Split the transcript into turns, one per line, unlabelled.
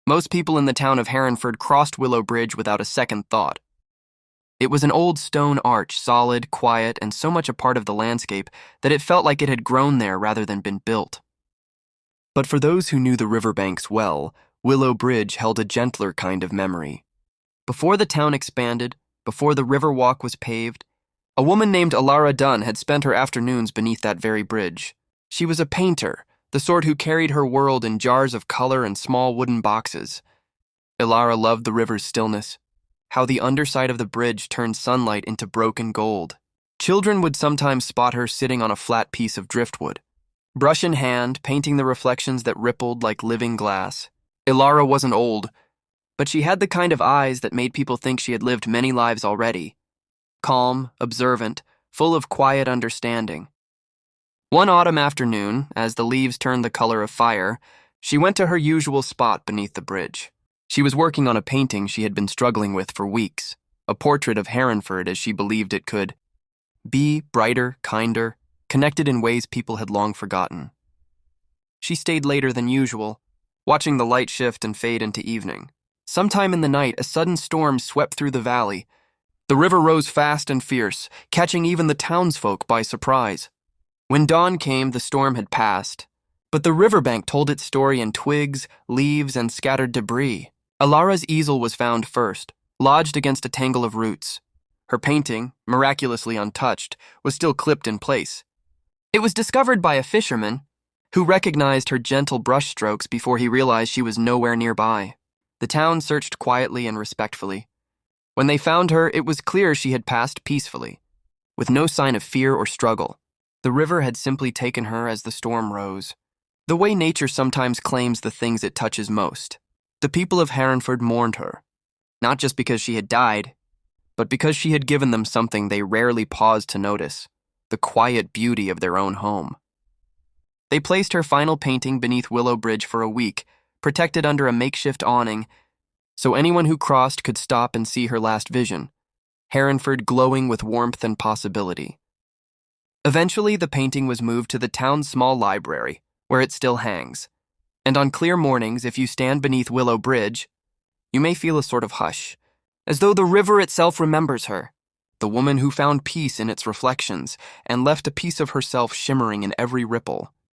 Most people in the town of Herrenford crossed Willow Bridge without a second thought. It was an old stone arch, solid, quiet, and so much a part of the landscape that it felt like it had grown there rather than been built. But for those who knew the riverbanks well, Willow Bridge held a gentler kind of memory. Before the town expanded, before the Riverwalk was paved, a woman named Alara Dunn had spent her afternoons beneath that very bridge. She was a painter, the sort who carried her world in jars of color and small wooden boxes. Alara loved the river's stillness, how the underside of the bridge turned sunlight into broken gold. Children would sometimes spot her sitting on a flat piece of driftwood, brush in hand, painting the reflections that rippled like living glass. Alara wasn't old, but she had the kind of eyes that made people think she had lived many lives already. Calm, observant, full of quiet understanding. One autumn afternoon, as the leaves turned the color of fire, she went to her usual spot beneath the bridge. She was working on a painting she had been struggling with for weeks, a portrait of Herrenford as she believed it could be brighter, kinder, connected in ways people had long forgotten. She stayed later than usual, watching the light shift and fade into evening. Sometime in the night, a sudden storm swept through the valley. The river rose fast and fierce, catching even the townsfolk by surprise. When dawn came, the storm had passed, but the riverbank told its story in twigs, leaves, and scattered debris. Alara's easel was found first, lodged against a tangle of roots. Her painting, miraculously untouched, was still clipped in place. It was discovered by a fisherman, who recognized her gentle brushstrokes before he realized she was nowhere nearby. The town searched quietly and respectfully. When they found her, it was clear she had passed peacefully, with no sign of fear or struggle. The river had simply taken her as the storm rose. The way nature sometimes claims the things it touches most. The people of Herrenford mourned her, not just because she had died, but because she had given them something they rarely paused to notice, the quiet beauty of their own home. They placed her final painting beneath Willow Bridge for a week, protected under a makeshift awning, so anyone who crossed could stop and see her last vision, Herrenford glowing with warmth and possibility. Eventually, the painting was moved to the town's small library, where it still hangs. And on clear mornings, if you stand beneath Willow Bridge, you may feel a sort of hush, as though the river itself remembers her, the woman who found peace in its reflections and left a piece of herself shimmering in every ripple.